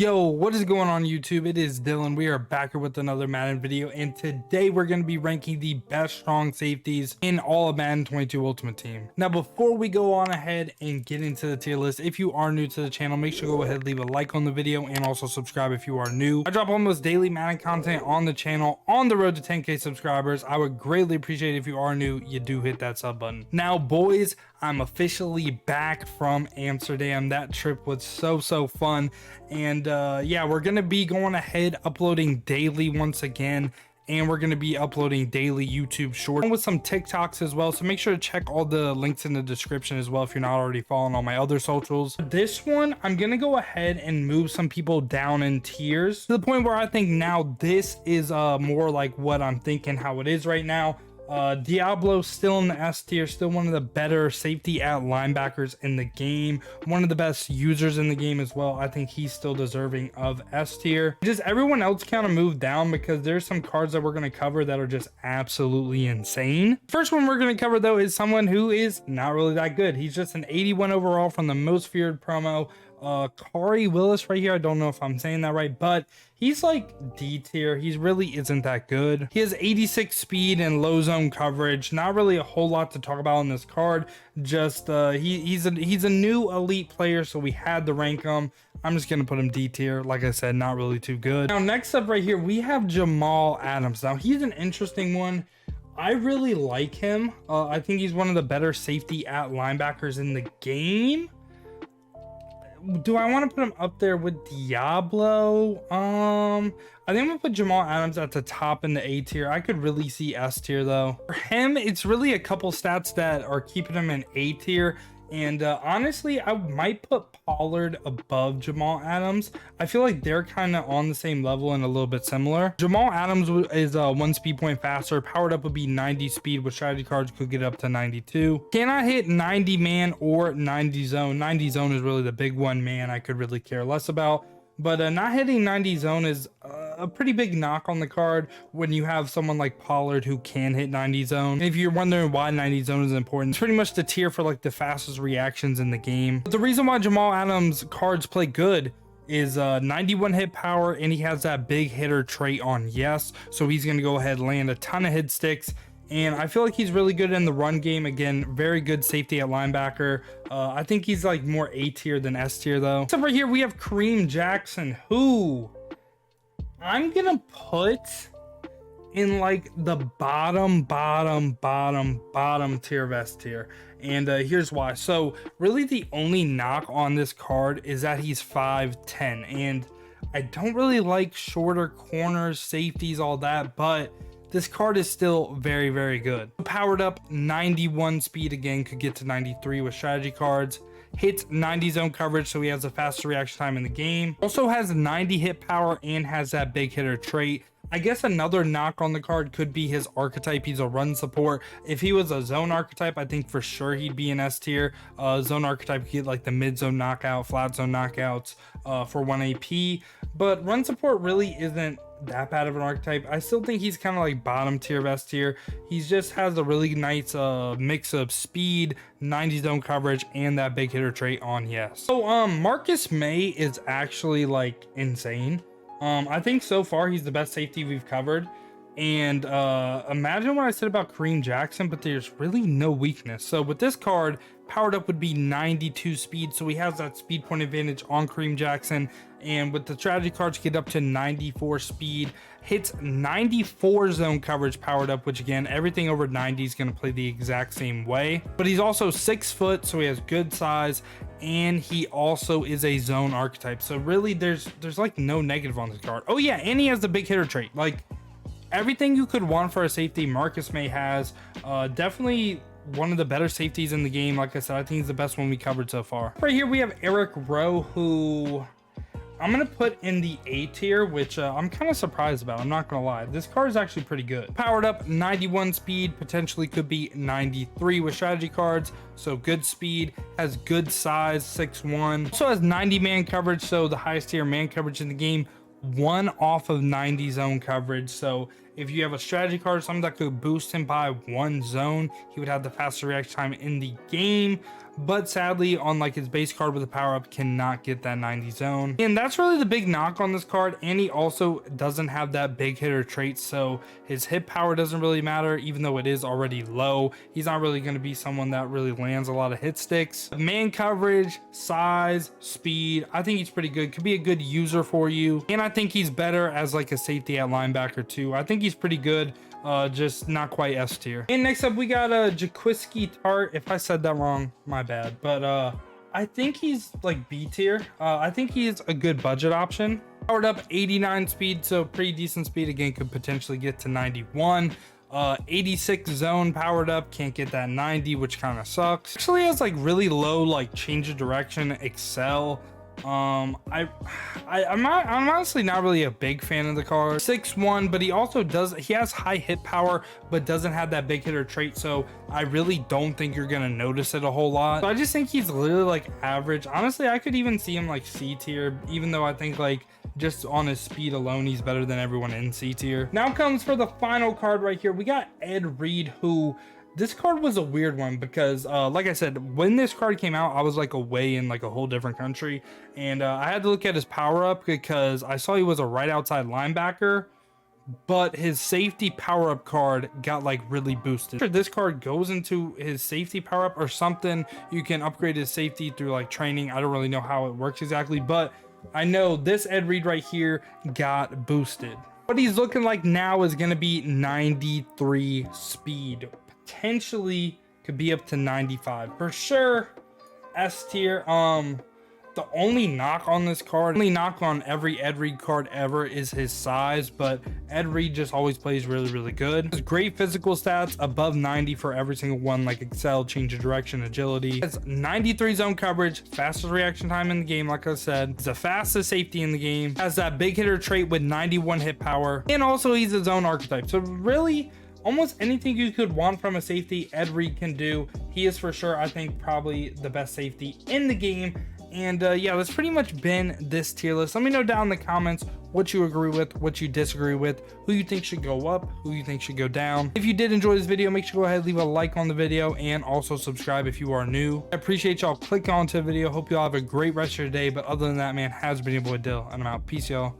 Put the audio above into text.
Yo, what is going on YouTube? It is Dylan. We are back here with another Madden video, and today we're going to be ranking the best strong safeties in all of Madden 22 Ultimate Team. Now, before we go on ahead and get into the tier list, if you are new to the channel, make sure to go ahead and leave a like on the video and also subscribe if you are new. I drop almost daily Madden content on the channel on the road to 10K subscribers. I would greatly appreciate it if you are new, you do hit that sub button. Now, boys, I'm officially back from Amsterdam. That trip was so fun, and yeah, we're gonna be going ahead uploading daily once again, and we're gonna be uploading daily YouTube shorts with some TikToks as well, so make sure to check all the links in the description as well if you're not already following all my other socials. This one, I'm gonna go ahead and move some people down in tiers to the point where I think now this is more like what I'm thinking how it is right now. Deablo still in the S tier, still one of the better safety at linebackers in the game, one of the best users in the game as well. I think he's still deserving of S tier. Just everyone else kind of moved down because there's some cards that we're going to cover that are just absolutely insane. First one we're going to cover though is someone who is not really that good. He's just an 81 overall from the most feared promo. Khari Willis right here. I don't know if I'm saying that right, but he's like D tier. He really isn't that good. He has 86 speed and low zone coverage. Not really a whole lot to talk about on this card. Just he's a new elite player, so we had to rank him. I'm just gonna put him D tier. Like I said, not really too good. Now next up right here we have Jamal Adams. Now he's an interesting one. I really like him. I think he's one of the better safety at linebackers in the game. Do I want to put him up there with Deablo? I think I'm gonna put Jamal Adams at the top in the A tier. I could really see S tier though. For him, it's really a couple stats that are keeping him in A tier. And honestly, I might put Pollard above Jamal Adams. I feel like they're kind of on the same level and a little bit similar. Jamal Adams is 1 speed point faster. Powered up would be 90 speed, with strategy cards could get up to 92. Cannot hit 90 man or 90 zone. 90 zone is really the big one, man. I could really care less about. But not hitting 90 zone is a pretty big knock on the card when you have someone like Pollard who can hit 90 zone. And if you're wondering why 90 zone is important, it's pretty much the tier for like the fastest reactions in the game. But the reason why Jamal Adams cards play good is 91 hit power, and he has that big hitter trait on yes. So he's going to go ahead and land a ton of hit sticks. And I feel like he's really good in the run game. Again, very good safety at linebacker. I think he's like more A tier than S tier though. So right here we have Kareem Jackson, who I'm gonna put in like the bottom tier of S tier. And here's why. So really the only knock on this card is that he's 5'10", and I don't really like shorter corners, safeties, all that, but this card is still very good. Powered up 91 speed, again could get to 93 with strategy cards. Hits 90 zone coverage, so he has the fastest reaction time in the game. Also has 90 hit power and has that big hitter trait. I guess another knock on the card could be his archetype. He's a run support. If he was a zone archetype, I think for sure he'd be an S tier. Zone archetype could get like the mid zone knockout, flat zone knockouts for 1 AP, but run support really isn't that bad of an archetype. I still think he's kind of like bottom tier of S tier. He just has a really nice mix of speed, 90 zone coverage, and that big hitter trait on yes. So Marcus Maye is actually like insane. I think so far he's the best safety we've covered. And imagine what I said about Kareem Jackson, but there's really no weakness. So with this card, powered up would be 92 speed, so he has that speed point advantage on Kareem Jackson. And with the strategy cards, get up to 94 speed, hits 94 zone coverage powered up, which again, everything over 90 is going to play the exact same way. But he's also 6 foot, so he has good size, and he also is a zone archetype. So really there's like no negative on this card. Oh yeah, and he has the big hitter trait. Like everything you could want for a safety, Marcus Maye has. Definitely one of the better safeties in the game. Like I said, I think he's the best one we covered so far. Right here we have Rowe, who I'm gonna put in the A tier, which I'm kind of surprised about. I'm not gonna lie, this card is actually pretty good. Powered up 91 speed, potentially could be 93 with strategy cards, so good speed, has good size, 6'1", also has 90 man coverage, so the highest tier man coverage in the game. 1 off of 90 zone coverage, so if you have a strategy card, something that could boost him by 1 zone, he would have the fastest reaction time in the game. But sadly, on like his base card with a power up, cannot get that 90 zone. And that's really the big knock on this card. And he also doesn't have that big hitter trait, so his hit power doesn't really matter, even though it is already low. He's not really going to be someone that really lands a lot of hit sticks. Man coverage, size, speed, I think he's pretty good. Could be a good user for you. And I think he's better as like a safety at linebacker too. I think he's pretty good. Just not quite S tier. And next up we got a Jaquiski Tart. If I said that wrong, my bad, but I think he's like B tier. I think he's a good budget option. Powered up 89 speed, so pretty decent speed. Again, could potentially get to 91. 86 zone powered up, can't get that 90, which kind of sucks. Actually has like really low like change of direction, excel. I'm honestly not really a big fan of the card. 6'1", but he also has high hit power, but doesn't have that big hitter trait, so I really don't think you're gonna notice it a whole lot. So I just think he's literally like average. Honestly, I could even see him like C tier, even though I think like just on his speed alone, he's better than everyone in C tier. Now comes for the final card right here. We got Ed Reed, who this card was a weird one because like I said, when this card came out, I was like away in like a whole different country, and I had to look at his power up because I saw he was a right outside linebacker, but his safety power up card got like really boosted. This card goes into his safety power up or something. You can upgrade his safety through like training. I don't really know how it works exactly, but I know this Ed Reed right here got boosted. What he's looking like now is going to be 93 speed. Potentially could be up to 95 for sure. S tier. The only knock on this card, only knock on every Ed Reed card ever, is his size, but Ed Reed just always plays really good. Has great physical stats, above 90 for every single one, like excel, change of direction, agility. Has 93 zone coverage, fastest reaction time in the game, like I said. He's the fastest safety in the game. Has that big hitter trait with 91 hit power, and also he's a zone archetype. So really, almost anything you could want from a safety, Ed Reed can do. He is for sure, I think, probably the best safety in the game. And yeah, that's pretty much been this tier list. Let me know down in the comments what you agree with, what you disagree with, who you think should go up, who you think should go down. If you did enjoy this video, make sure to go ahead and leave a like on the video and also subscribe if you are new. I appreciate y'all clicking onto the video. Hope y'all have a great rest of your day. But other than that, man, has been your boy Dill, and I'm out. Peace, y'all.